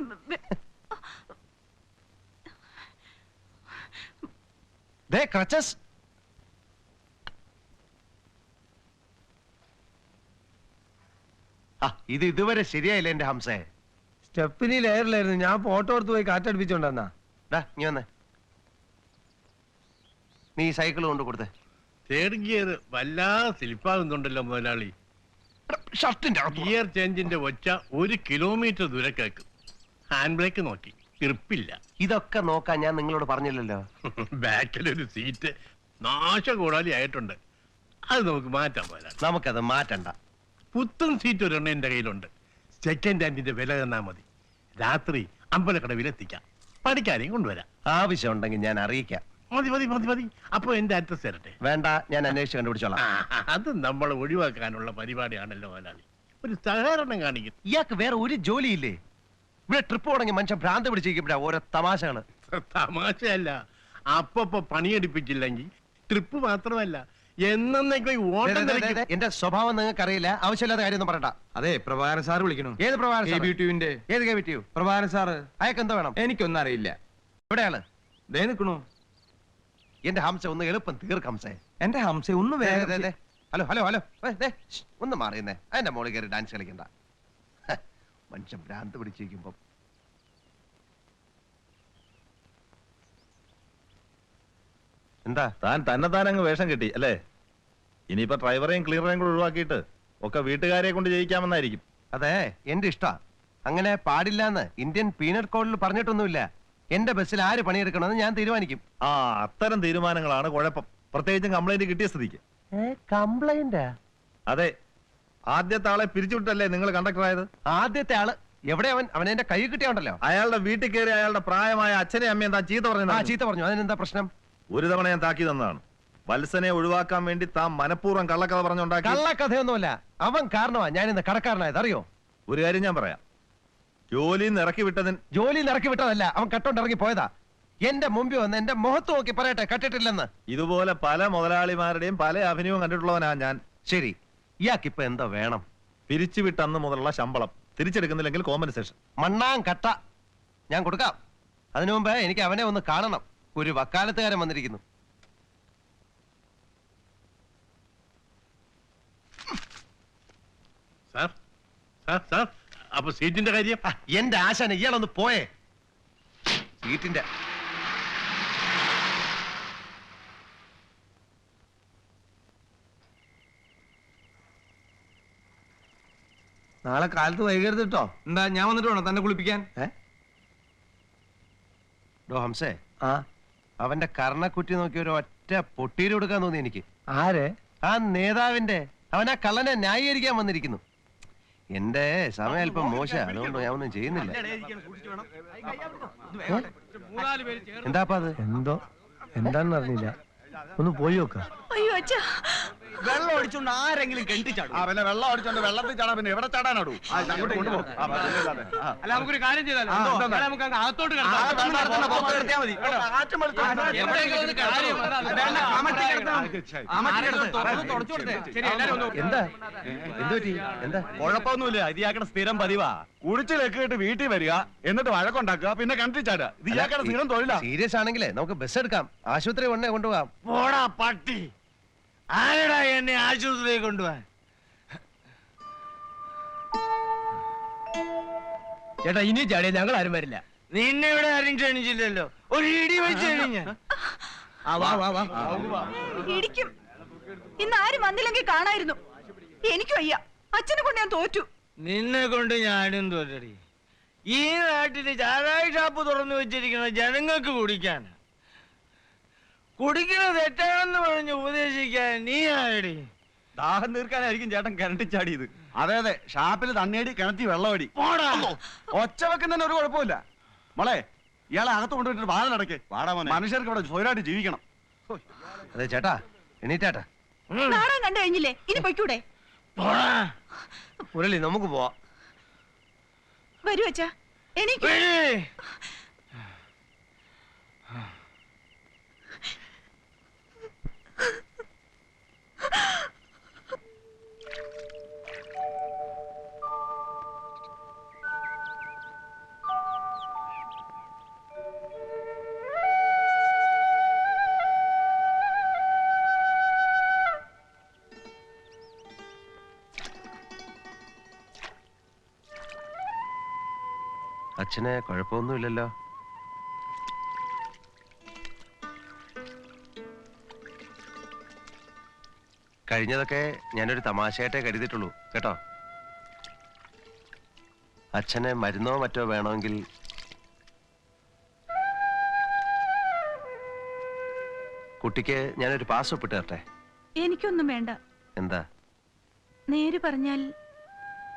S1: ദേ ക്രച്ചസ്. ഇത് ഇതുവരെ ശരിയായില്ല എന്റെ ഹംസേ.
S7: സ്റ്റെപ്പിനി ലെയറിലായിരുന്നു, ഞാൻ ഫോട്ടോ എടുത്ത് പോയി കാറ്റടിപ്പിച്ചോണ്ടെന്നാ.
S1: നീ വന്നേ, നീ സൈക്കിൾ കൊണ്ട് കൊടുത്തേ.
S11: തേർഡ് ഗിയർ വല്ലാതെ സ്ലിപ്പാകുന്നുണ്ടല്ലോ മുതലാളി.
S1: ഷർട്ടിന്റെ
S11: ഗിയർ ചേഞ്ചിന്റെ ഒച്ച 1 കിലോമീറ്റർ ദൂരെ കേൾക്കും. ഹാൻഡ് ബ്രേക്ക് നോക്കി, ഇറിപ്പില്ല.
S1: ഇതൊക്കെ നോക്കാൻ ഞാൻ നിങ്ങളോട് പറഞ്ഞില്ലല്ലോ.
S11: ബാക്കിലൊരു സീറ്റ് നാശകൂടാലി ആയിട്ടുണ്ട്, അത് നമുക്ക് മാറ്റാൻ പോരാ.
S1: നമുക്കത് മാറ്റണ്ട.
S11: പുത്തൻ സീറ്റ് ഒരെണ്ണം എന്റെ കയ്യിലുണ്ട്. സെക്കൻഡ് ഹാൻഡിന്റെ വില തന്നാ മതി. രാത്രി അമ്പലക്കടവിലെത്തിക്കാം, പണിക്കാരെയും കൊണ്ടുവരാം.
S1: ആവശ്യമുണ്ടെങ്കിൽ ഞാൻ അറിയിക്കാം.
S11: മതി മതി മതി മതി. അപ്പൊ എന്റെ അഡ്രസ് തരട്ടെ?
S1: വേണ്ട, ഞാൻ അന്വേഷിച്ച് കണ്ടുപിടിച്ചോളാം.
S11: അത് നമ്മൾ ഒഴിവാക്കാനുള്ള പരിപാടിയാണല്ലോ മുതലാളി. ഒരു സഹകരണം കാണിക്കും.
S1: ഇയാൾക്ക് വേറെ ഒരു ജോലിയില്ലേ? ഇവിടെ ട്രിപ്പ് തുടങ്ങി മനുഷ്യൻ ഭ്രാന്ത് പിടിച്ചിരിക്കുമ്പോഴാ ഓരോ തമാശകള്.
S11: തമാശയല്ല, അപ്പൊ പണിയെടുപ്പിച്ചില്ലെങ്കിൽ ട്രിപ്പ് മാത്രമല്ല എന്നേക്കും ഓട്ടം കളിക്കും.
S1: എന്റെ സ്വഭാവം നിങ്ങൾക്ക് അറിയില്ല, ആവശ്യമില്ലാത്ത കാര്യമൊന്നും പറയണ്ട.
S3: അതെ, പ്രഭാകരൻ സാർ വിളിക്കണു.
S1: ഏത് പ്രഭാകരൻ സാറ്?
S3: KBTV-ന്റെ.
S1: ഏത് KBTV?
S3: പ്രഭാകരൻ സാറ്.
S1: അയാൾക്ക് എന്തോ വേണം?
S3: എനിക്കൊന്നും അറിയില്ല.
S1: എവിടെയാണ്?
S3: ദേ നിക്കണു.
S1: എന്റെ ഹംസ ഒന്ന് എളുപ്പം ഹംസേ.
S3: എന്റെ ഹംസ ഒന്ന് വേഗം.
S1: ഹലോ ഹലോ ഹലോ, ഒന്ന് മാറിയുന്നേ. അതിന്റെ മോളിൽ കയറി ഡാൻസ് കളിക്കണ്ട. മനുഷ്യൻ ഭ്രാന്ത് പിടിച്ചിരിക്കുമ്പോ. എന്താ
S5: താൻ തന്നെത്താനങ്ങ് വേഷം കിട്ടി അല്ലേ? ഇനിയിപ്പോ ഡ്രൈവറെയും ക്ലീനറേയും കൂടെ ഒഴിവാക്കിയിട്ട് ഒക്കെ വീട്ടുകാരെ കൊണ്ട് ജയിക്കാമെന്നായിരിക്കും.
S1: അതെ, എന്റെ ഇഷ്ടാ. അങ്ങനെ പാടില്ലാന്ന് ഇന്ത്യൻ പീനൽ കോഡിൽ പറഞ്ഞിട്ടൊന്നുമില്ല. എന്റെ ബസ്സിൽ ആര് പണിയെടുക്കണമെന്ന് ഞാൻ തീരുമാനിക്കും.
S5: അത്തരം തീരുമാനങ്ങളാണ് കുഴപ്പം, പ്രത്യേകിച്ചും കംപ്ലൈന്റ് കിട്ടിയ സ്ഥിതിക്ക്.
S1: കംപ്ലൈന്റ്?
S5: അതെ, ആദ്യത്തെ ആളെ പിരിച്ചുവിട്ടല്ലേ നിങ്ങൾ കണ്ടക്ടറായത്?
S1: ആദ്യത്തെ ആള് എവിടെ? അവൻ എന്റെ കൈ കിട്ടിയുണ്ടല്ലോ.
S5: അയാളുടെ വീട്ടിൽ കയറി അയാളുടെ പ്രായമായ അച്ഛനെ അമ്മയും താൻ ചീത്ത പറഞ്ഞു.
S1: ചീത്ത പറഞ്ഞു. അതിനെന്താ പ്രശ്നം?
S5: ഒരു തവണ ഞാൻ താക്കി തന്നതാണ്. വത്സനെ ഒഴിവാക്കാൻ വേണ്ടി താൻ മനഃപൂർവ്വം കള്ളക്കഥ പറഞ്ഞുണ്ടാക്കി.
S1: കള്ളക്കഥയൊന്നുമല്ല, അവൻ കാരണമാ ഞാൻ ഇന്ന് കടക്കാരനായത്, അറിയോ?
S5: ഒരു കാര്യം ഞാൻ പറയാം, ജോലിയിൽ നിന്ന് ഇറക്കി
S1: വിട്ടതല്ല, അവൻ കട്ടോണ്ട് ഇറങ്ങി പോയതാ. എന്റെ മുമ്പിൽ വന്ന് എന്റെ മുഖത്ത് നോക്കി പറയട്ടെ കട്ടിട്ടില്ലെന്ന്.
S5: ഇതുപോലെ പല മുതലാളിമാരുടെയും പല അഭിനയവും കണ്ടിട്ടുള്ളവനാ ഞാൻ.
S1: ശരി, ഇയാൾക്കിപ്പൊ എന്തോ വേണം?
S5: പിരിച്ചുവിട്ട അന്ന് മുതലുള്ള ശമ്പളം തിരിച്ചെടുക്കുന്നില്ലെങ്കിൽ കോമ്പൻസേഷൻ.
S1: മണ്ണാൻ കട്ട ഞാൻ കൊടുക്കാം. അതിനു മുമ്പ് എനിക്ക് അവനെ ഒന്ന് കാണണം. ഒരു വക്കാലത്തുകാരൻ വന്നിരിക്കുന്നു.
S11: സാർ സാർ സാർ, അപ്പൊ സീറ്റിന്റെ കാര്യം?
S1: എന്റെ ആശാന, ഇയാളൊന്ന് പോയേ. സീറ്റിന്റെ
S7: നാളെ കാലത്ത് വൈകരുത് കേട്ടോ.
S3: എന്താ, ഞാൻ വന്നിട്ട് വേണോ തന്നെ കുളിപ്പിക്കാൻ?
S1: ഹംസേ, അവന്റെ കർണക്കുറ്റി നോക്കി ഒരു ഒറ്റ പൊട്ടീര് കൊടുക്കാൻ തോന്നി എനിക്ക്.
S7: ആരെ?
S1: ആ നേതാവിന്റെ. അവൻ ആ കള്ളനെ ന്യായീകരിക്കാൻ വന്നിരിക്കുന്നു. എന്റെ സമയം അല്പം മോശ, അതുകൊണ്ട് ഞാൻ ഒന്നും ചെയ്യുന്നില്ല. എന്താപ്പാ അത്?
S7: എന്തോ എന്താണെന്ന് അറിഞ്ഞില്ല, ഒന്ന് പോയി നോക്കാം.
S2: അയ്യോ അച്ഛാ,
S8: വെള്ളം ഒടിച്ചോണ്ട് ആരെങ്കിലും കെട്ടിച്ചാടും?
S5: പിന്നെ വെള്ളം അടിച്ചോണ്ട് വെള്ളത്തിൽ ചാടാ, പിന്നെ എവിടെ ചാടാനാടൂ?
S4: അല്ല, നമുക്കൊരു കാര്യം ചെയ്താലോ? നമുക്ക് അങ്ങ് അകത്തോട്ട്
S1: എന്താ എന്താ?
S5: കുഴപ്പമൊന്നുമില്ല, ഇത് ഇയാക്കടെ സ്ഥിരം പതിവാ. കുടിച്ചിലൊക്കെ വീട്ടിൽ വരിക, എന്നിട്ട് വഴക്കുണ്ടാക്കുക, പിന്നെ കിണറ്റിൽ ചാടുക. ഇത് ഇയാക്കടെ സ്ഥിരം തൊഴിലാ.
S1: സീരിയസ് ആണെങ്കിലേ നമുക്ക് ബസ് എടുക്കാം, ആശുപത്രി ഉടനെ കൊണ്ടുപോകാം.
S8: പോടാ പട്ടി, ആരടാ എന്നെ ആശുപത്രിയിൽ കൊണ്ടുപോവാൻ?
S7: ചേട്ടാ, ഇനി ചാടിയ ഞങ്ങൾ ആരും വരില്ല.
S8: നിന്നെ ഇവിടെ ആരും ക്ഷണിച്ചില്ലല്ലോ, ഒരു ഇടി വെച്ച് കഴിഞ്ഞ.
S2: ഇടിക്കും. ഇന്ന് ആരും വന്നില്ലെങ്കിൽ കാണായിരുന്നു. എനിക്കും അയ്യ, അച്ഛനെ കൊണ്ട് ഞാൻ തോറ്റു.
S8: നിന്നെ കൊണ്ട് ഞാനും തോറ്റടി. ഈ നാട്ടില് ചാരായ ഷാപ്പ് തുറന്നു വെച്ചിരിക്കുന്ന ജനങ്ങൾക്ക് കുടിക്കാൻ. കുടിക്കുന്നത് തെറ്റാണെന്ന് പറഞ്ഞ് ഉപദേശിക്കാൻ നീ ആരടി?
S5: ദാഹം തീർക്കാനായിരിക്കും ചേട്ടൻ കിണറ്റിൽ ചാടിയത്. അതെ അതെ, ഷാപ്പിൽ തണ്ണിയടി, കിണറ്റി വെള്ളമടി. ഒച്ച വെക്കുന്നതിന് ഒരു കുഴപ്പമില്ല. മോളെ, ഇയാളെ അകത്ത് കൊണ്ടുപോയിട്ട് വാഴ നടക്കേ. മനുഷ്യർക്ക് ഇവിടെ സ്വയമായിട്ട് ജീവിക്കണം.
S1: അതെ ചേട്ടാ, എണീറ്റാട്ടാ.
S2: നാടകം കണ്ടു കഴിഞ്ഞില്ലേ, ഇനി പൊയ്ക്കൂടെ?
S7: മുരളി നമുക്ക് പോവാം.
S2: വരൂ അച്ഛാ, എനിക്ക്
S1: അച്ഛന് കുഴപ്പമൊന്നുമില്ലല്ലോ? കഴിഞ്ഞതൊക്കെ ഞാനൊരു തമാശയായിട്ടേ കരുതിയിട്ടുള്ളൂ കേട്ടോ. അച്ഛന് മരുന്നോ മറ്റോ വേണമെങ്കിൽ കുട്ടിക്ക് ഞാനൊരു പാസ് ഒപ്പിട്ട് തരട്ടെ?
S2: എനിക്കൊന്നും വേണ്ട.
S1: എന്താ?
S2: നേര് പറഞ്ഞാൽ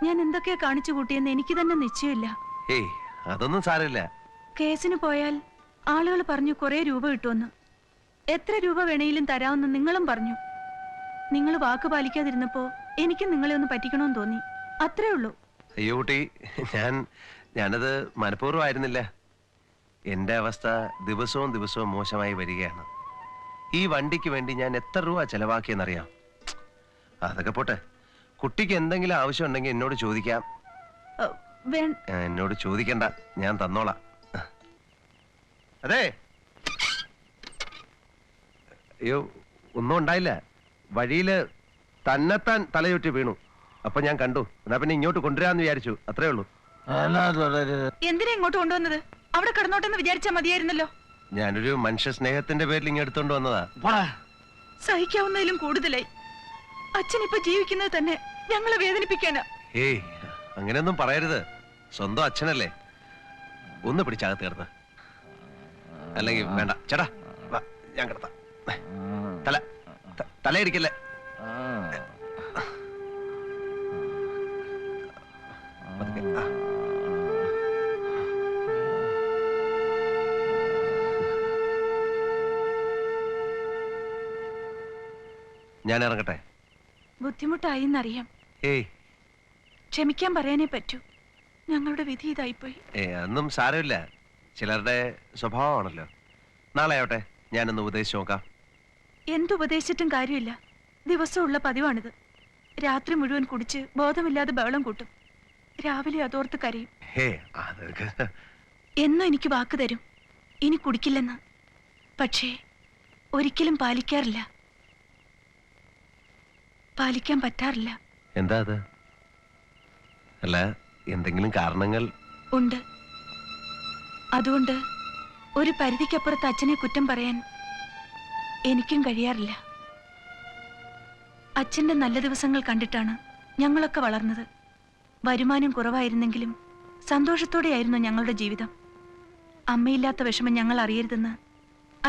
S2: ഞാൻ എന്തൊക്കെയാ കാണിച്ചു കൂട്ടിയെന്ന് എനിക്ക് തന്നെ നിശ്ചയമില്ല.
S1: ഏയ് അതൊന്നും സാരമില്ല.
S2: കേസിന് പോയാൽ ആളുകൾ പറഞ്ഞു കുറെ രൂപ കിട്ടുമെന്ന്. എത്ര രൂപ വേണേലും തരാമെന്ന് നിങ്ങളും പറഞ്ഞു. നിങ്ങൾ വാക്ക് പാലിക്കാതിരുന്നപ്പോ എനിക്ക് നിങ്ങളെ ഒന്ന് പറ്റിക്കണമെന്ന് തോന്നി, അത്രേ ഉള്ളൂ.
S1: അയ്യോ കുട്ടി, ഞാനത് മനഃപൂർവ്വമായിരുന്നില്ല. എന്റെ അവസ്ഥ ദിവസവും ദിവസവും മോശമായി വരികയാണ്. ഈ വണ്ടിക്ക് വേണ്ടി ഞാൻ എത്ര രൂപ ചെലവാക്കിയെന്നറിയാം. അതൊക്കെ പോട്ടെ, കുട്ടിക്ക് എന്തെങ്കിലും ആവശ്യം ഉണ്ടെങ്കിൽ എന്നോട് ചോദിക്കാം. എന്നോട് ചോദിക്കണ്ട, ഞാൻ തന്നോളാം. അതെ, അയ്യോ ഒന്നും ഉണ്ടായില്ല. വഴിയില് തന്നെത്താൻ തലയൊറ്റി വീണു. അപ്പൊ ഞാൻ കണ്ടു. എന്നാ പിന്നെ ഇങ്ങോട്ട് കൊണ്ടുവരാന്ന് വിചാരിച്ചു, അത്രേ ഉള്ളൂ.
S2: എന്തിനാ ഇങ്ങോട്ട് കൊണ്ടുവന്നത്? അവിടെ കിടന്നോട്ടെന്ന് വിചാരിച്ചാ മതിയായിരുന്നല്ലോ.
S1: ഞാനൊരു മനുഷ്യ സ്നേഹത്തിന്റെ പേരിൽ ഇങ്ങ് എടുത്തോണ്ട് വന്നതാ.
S2: സഹിക്കാവുന്നതിലും കൂടുതലായി. അച്ഛനിപ്പൊ ജീവിക്കുന്നത് തന്നെ ഞങ്ങളെ വേദനിപ്പിക്കാനാ.
S1: ഏയ് അങ്ങനെയൊന്നും പറയരുത്. സ്വന്തം അച്ഛനല്ലേ. ഒന്ന് പിടിച്ചകത്ത് കിടന്ന്. അല്ലെങ്കിൽ വേണ്ട ചേട്ടാ, ഞാൻ കിടത്താം. തലയിരിക്കല്ലേ. ഞാൻ ഇറങ്ങട്ടെ?
S2: ബുദ്ധിമുട്ടായിന്നറിയാം.
S1: ഏയ്
S2: ക്ഷമിക്കാൻ പറയാനേ പറ്റൂ. ഞങ്ങളുടെ വിധി ഇതായിപ്പോയി.
S1: ഒന്നും സാരമില്ല. ചിലരുടെ സ്വഭാവമാണല്ലോ. നാളെ ആവട്ടെ, ഞാനൊന്ന് ഉപദേശിച്ചു നോക്കാം.
S2: എന്തുപദേശിച്ചിട്ടും കാര്യമില്ല. ദിവസമുള്ള പതിവാണിത്. രാത്രി മുഴുവൻ കുടിച്ച് ബോധമില്ലാതെ ബഹളം കൂട്ടും. രാവിലെ അതോർത്ത് കരയും. എന്നും എനിക്ക് വാക്ക് തരും, ഇനി കുടിക്കില്ലെന്ന്. പക്ഷേ ഒരിക്കലും പാലിക്കാറില്ല. പാലിക്കാൻ പറ്റാറില്ല.
S1: എന്താ അത്? അല്ല, എന്തെങ്കിലും കാരണങ്ങൾ
S2: ഉണ്ട്. അതുകൊണ്ട് ഒരു പരിധിക്കപ്പുറത്ത് അച്ഛനെ കുറ്റം പറയാൻ എനിക്കും കഴിയാറില്ല. അച്ഛന്റെ നല്ല ദിവസങ്ങൾ കണ്ടിട്ടാണ് ഞങ്ങളൊക്കെ വളർന്നത്. വരുമാനം കുറവായിരുന്നെങ്കിലും സന്തോഷത്തോടെയായിരുന്നു ഞങ്ങളുടെ ജീവിതം. അമ്മയില്ലാത്ത വിഷമം ഞങ്ങൾ അറിയരുതെന്ന്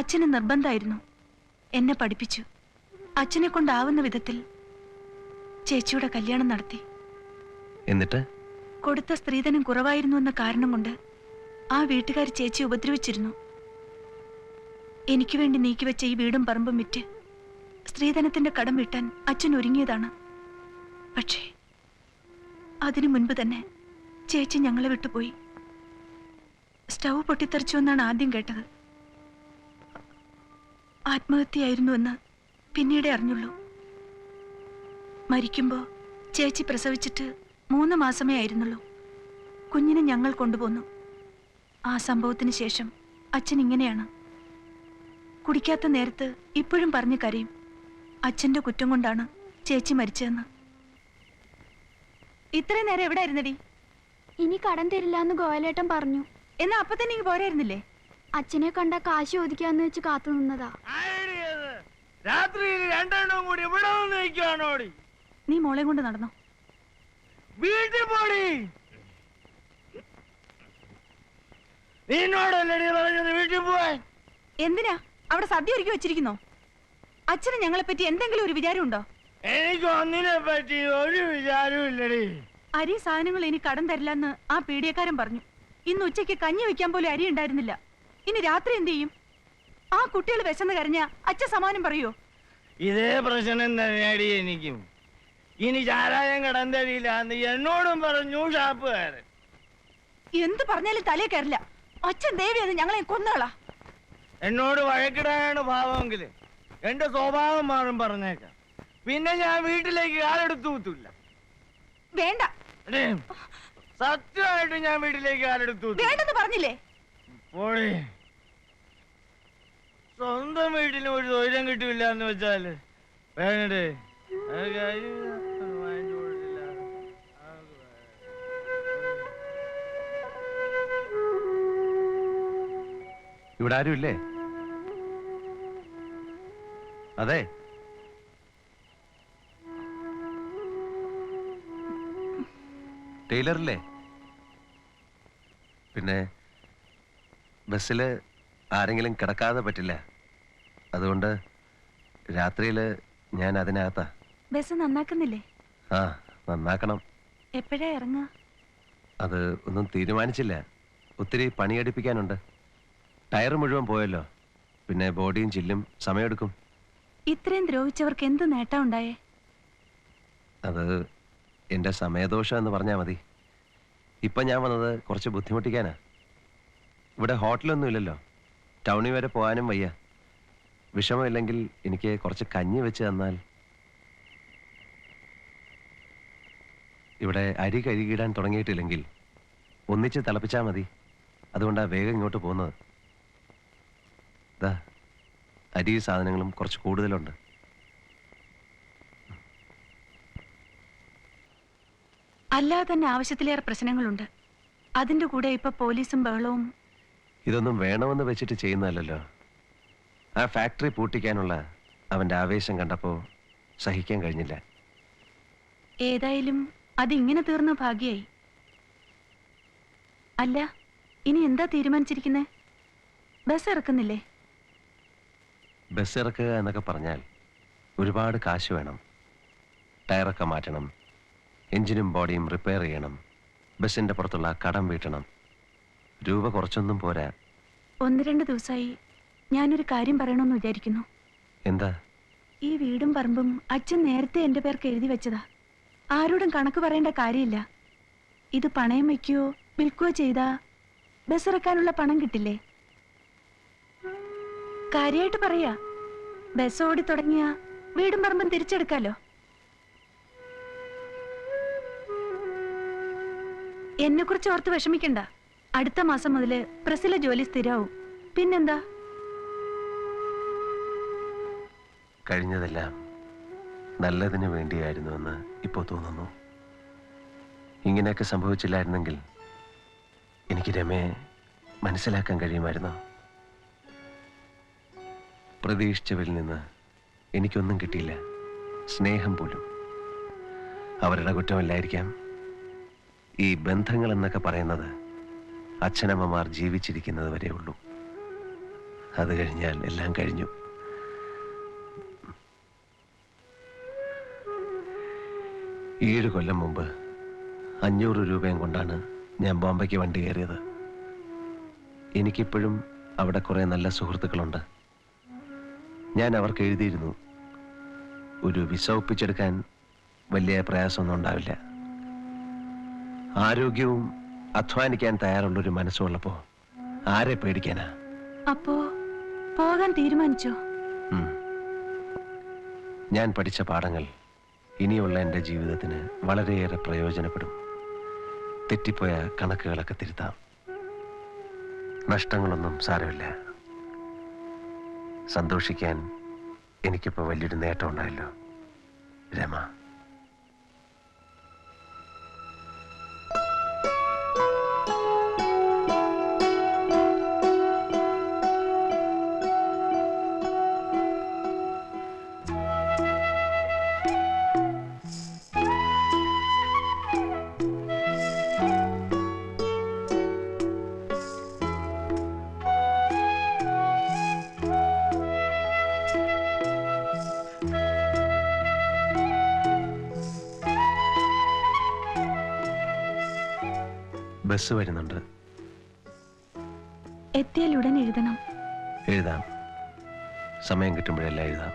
S2: അച്ഛന് നിർബന്ധമായിരുന്നു. എന്നെ പഠിപ്പിച്ചു. അച്ഛനെ കൊണ്ടാവുന്ന വിധത്തിൽ ചേച്ചിയുടെ കല്യാണം നടത്തി.
S1: എന്നിട്ട്
S2: കൊടുത്ത സ്ത്രീധനം കുറവായിരുന്നു എന്ന കാരണം കൊണ്ട് ആ വീട്ടുകാർ ചേച്ചി ഉപദ്രവിച്ചിരുന്നു. എനിക്ക് വേണ്ടി നീക്കിവെച്ച ഈ വീടും പറമ്പും വിറ്റ് സ്ത്രീധനത്തിന്റെ കടം വീട്ടാൻ അച്ഛൻ ഒരുങ്ങിയതാണ്. പക്ഷേ അതിനു മുൻപ് തന്നെ ചേച്ചി ഞങ്ങളെ വിട്ടുപോയി. സ്റ്റൗ പൊട്ടിത്തെറിച്ചു എന്നാണ് ആദ്യം കേട്ടത്. ആത്മഹത്യയായിരുന്നുവെന്ന് പിന്നീടേ അറിഞ്ഞുള്ളൂ. മരിക്കുമ്പോ ചേച്ചി പ്രസവിച്ചിട്ട് 3 മാസമേ ആയിരുന്നുള്ളൂ. കുഞ്ഞിനെ ഞങ്ങൾ കൊണ്ടുപോന്നു. ആ സംഭവത്തിന് ശേഷം അച്ഛൻ ഇങ്ങനെയാണ്. കുടിക്കാത്ത നേരത്ത് ഇപ്പോഴും പറഞ്ഞു കരയും. അച്ഛന്റെ കുറ്റം കൊണ്ടാണ് ചേച്ചി മരിച്ചതെന്ന്. ഇത്രയും നേരം എവിടെ ആയിരുന്നടി?
S12: ഇനി കടം തരില്ല എന്ന് ഗോയലേട്ടൻ പറഞ്ഞു.
S2: എന്നാ അപ്പൊ തന്നെ ഇങ്ങ് പോരായിരുന്നില്ലേ?
S12: അച്ഛനെ കണ്ട കാശ് ചോദിക്കാന്ന് വെച്ച് കാത്തു നിന്നതാ.
S8: രാത്രിയിൽ രണ്ടെണ്ണം കൂടി ഇവിടെ വന്ന് നിൽക്കുകയാണോടി?
S2: നീ മോളെ കൊണ്ട് നടന്നോ.
S8: വീട്ടിൽ പോടി. നിന്നോടല്ലേ പറഞ്ഞത് വീട്ടിൽ പോവാൻ?
S2: എന്തിനാ അവിടെ സദ്യ ഒരുക്കി വെച്ചിരിക്കുന്നോ? അച്ഛന് ഞങ്ങളെ പറ്റി എന്തെങ്കിലും ഒരു വിചാരം ഉണ്ടോ?
S8: എനിക്ക് ഒന്നിനെ പറ്റി ഒരു വിചാരവും ഇല്ലടി.
S2: അരി സാധനങ്ങൾ ഇനി കടം തരില്ലെന്ന് ആ പീഡിയക്കാരൻ പറഞ്ഞു. ഇന്ന് ഉച്ചയ്ക്ക് കഞ്ഞി വെക്കാൻ പോലും അരി ഉണ്ടായിരുന്നില്ല. ഇനി രാത്രി എന്ത് ചെയ്യും? ആ കുട്ടികൾ വിശന്ന് കരഞ്ഞ അച്ഛൻ സമാനം പറയോ?
S8: ഇതേ പ്രശ്നം തന്നെയാടി എനിക്കും. ഇനി ചാരായം കടം തരില്ലാന്ന് എന്നോടും പറഞ്ഞു ഷാപ്പുകാരൻ.
S2: എന്ത് പറഞ്ഞാലും തലേ കയറില്ല. അച്ഛൻ ദേവി അത് ഞങ്ങളെ കൊന്നുകളാ.
S8: എന്നോട് വഴക്കിടാനാണ് ഭാവമെങ്കിൽ എന്റെ സ്വഭാവം മാറും പറഞ്ഞേക്കാം. പിന്നെ ഞാൻ വീട്ടിലേക്ക് കാലെടുത്തു കൂത്തില്ല.
S2: വേണ്ട,
S8: സത്യമായിട്ട് ഞാൻ വീട്ടിലേക്ക് കാലെടുത്തു
S2: വേണ്ടെന്ന് പറഞ്ഞില്ലേ?
S8: പോഴേ, സ്വന്തം വീട്ടിലും ഒരു തൊഴിലും കിട്ടില്ല എന്ന് വെച്ചാല് വേണ്ടേ?
S1: ഇവിടെ ആരും ഇല്ലേ? അതെ, ടൈലറില്ലേ? പിന്നെ ബസ്സില് ആരെങ്കിലും കിടക്കാതെ പറ്റില്ല. അതുകൊണ്ട് രാത്രിയില് ഞാൻ അതിനകത്താ.
S2: ബസ് നന്നാക്കുന്നില്ലേ?
S1: ആ, നന്നാക്കണം.
S2: എപ്പോഴാ ഇറങ്ങുക?
S1: അത് ഒന്നും തീരുമാനിച്ചില്ല. ഒത്തിരി പണിയെടുപ്പിക്കാനുണ്ട്. ടയർ മുഴുവൻ പോയല്ലോ. പിന്നെ ബോഡിയും ചില്ലും സമയമെടുക്കും.
S2: ഇത്രയും ദ്രോഹിച്ചവർക്ക് എന്ത് നേട്ടം ഉണ്ടായേ?
S1: അത് എൻ്റെ സമയദോഷം എന്ന് പറഞ്ഞാൽ മതി. ഇപ്പം ഞാൻ വന്നത് കുറച്ച് ബുദ്ധിമുട്ടിക്കാനാ. ഇവിടെ ഹോട്ടലൊന്നും ഇല്ലല്ലോ. ടൗണിൽ വരെ പോകാനും വയ്യ. വിഷമമില്ലെങ്കിൽ എനിക്ക് കുറച്ച് കഞ്ഞി വെച്ച് തന്നാൽ. ഇവിടെ അരി കഴുകിയിടാൻ തുടങ്ങിയിട്ടില്ലെങ്കിൽ ഒന്നിച്ച് തിളപ്പിച്ചാൽ മതി. അതുകൊണ്ടാണ് വേഗം ഇങ്ങോട്ട് പോകുന്നത്. ദാ അരി സാധനങ്ങളും കുറച്ച് കൂടുതലുണ്ട്.
S2: അല്ലാതെ തന്നെ ആവശ്യത്തിലേറെ പ്രശ്നങ്ങളുണ്ട്. അതിന്റെ കൂടെ ഇപ്പൊ പോലീസും ബഹളവും.
S1: ഇതൊന്നും വേണമെന്ന് വെച്ചിട്ട് ചെയ്യുന്നതല്ലോ. ആ ഫാക്ടറി പൂട്ടിക്കാനുള്ള അവന്റെ ആവേശം കണ്ടപ്പോൾ സഹിക്കാൻ കഴിഞ്ഞില്ല.
S2: ഏതായാലും അതിങ്ങനെ തീർന്ന ഭാഗ്യായി. അല്ല, ഇനി എന്താ തീരുമാനിച്ചിരിക്കുന്നത്? ബസ് ഇറക്കുന്നില്ലേ?
S1: ബസ് ഇറക്കുക എന്നൊക്കെ പറഞ്ഞാൽ ഒരുപാട് കാശ് വേണം. ടയറൊക്കെ മാറ്റണം, എഞ്ചിനും ബോഡിയും റിപ്പയർ ചെയ്യണം, ബസ്സിന്റെ പുറത്തുള്ള കടം വീട്ടണം. രൂപ കുറച്ചൊന്നും പോരാ.
S2: 1-2 ദിവസമായി ഞാനൊരു കാര്യം പറയണമെന്ന് വിചാരിക്കുന്നു.
S1: എന്താ?
S2: ഈ വീടും പറമ്പും അച്ഛൻ നേരത്തെ എന്റെ പേർക്ക് എഴുതി വെച്ചതാ. ആരോടും കണക്ക് പറയേണ്ട കാര്യമില്ല. ഇത് പണയം വയ്ക്കുകയോ വിൽക്കുകയോ ചെയ്താ ബസ് ഇറക്കാനുള്ള പണം കിട്ടില്ലേ? കാര്യമായിട്ട് പറയാ. ബസ് ഓടി തുടങ്ങിയ വീടും പറമ്പും തിരിച്ചെടുക്കാലോ. എന്നെ കുറിച്ച് ഓർത്ത് വിഷമിക്കണ്ട. അടുത്ത മാസം മുതല് പ്രസിലെ ജോലി സ്ഥിരാവും. പിന്നെന്താ?
S1: കഴിഞ്ഞതെല്ലാം നല്ലതിന് വേണ്ടിയായിരുന്നുവെന്ന് ഇപ്പോൾ തോന്നുന്നു. ഇങ്ങനെയൊക്കെ സംഭവിച്ചില്ലായിരുന്നെങ്കിൽ എനിക്ക് രമയെ മനസ്സിലാക്കാൻ കഴിയുമായിരുന്നു. പ്രതീക്ഷിച്ചവരിൽ നിന്ന് എനിക്കൊന്നും കിട്ടിയില്ല, സ്നേഹം പോലും. അവരുടെ കുറ്റമല്ലായിരിക്കാം. ഈ ബന്ധങ്ങൾ എന്നൊക്കെ പറയുന്നത് അച്ഛനമ്മമാർ ജീവിച്ചിരിക്കുന്നത് വരെ ഉള്ളൂ. അത് കഴിഞ്ഞാൽ എല്ലാം കഴിഞ്ഞു. 7 കൊല്ലം മുമ്പ് 500 രൂപയും കൊണ്ടാണ് ഞാൻ ബോംബെക്ക് വണ്ടി കയറിയത്. എനിക്കിപ്പോഴും അവിടെ കുറെ നല്ല സുഹൃത്തുക്കളുണ്ട്. ഞാൻ അവർക്ക് എഴുതിയിരുന്നു, ഒരു വിസ ഒപ്പിച്ചെടുക്കാൻ വലിയ പ്രയാസമൊന്നും ഉണ്ടാവില്ല. ആരോഗ്യവും അധ്വാനിക്കാൻ തയ്യാറുള്ളൊരു മനസ്സുള്ളപ്പോ ആരെ പേടിക്കാനാ?
S2: അപ്പോ പോകാൻ തീരുമാനിച്ചോ?
S1: ഞാൻ പഠിച്ച പാഠങ്ങൾ ഇനിയുള്ള എൻ്റെ ജീവിതത്തിന് വളരെയേറെ പ്രയോജനപ്പെടും. തെറ്റിപ്പോയ കണക്കുകളൊക്കെ തിരുത്താം. നഷ്ടങ്ങളൊന്നും സാരമില്ല. സന്തോഷിക്കാൻ എനിക്കിപ്പോൾ വലിയൊരു നേട്ടം ഉണ്ടായല്ലോ രമ. ബസ് വരുന്നുണ്ട്.
S2: എത്തിയാൽ ഉടൻ എഴുതണം.
S1: എഴുതാം. സമയം കിട്ടുമ്പോഴെല്ലാം എഴുതാം.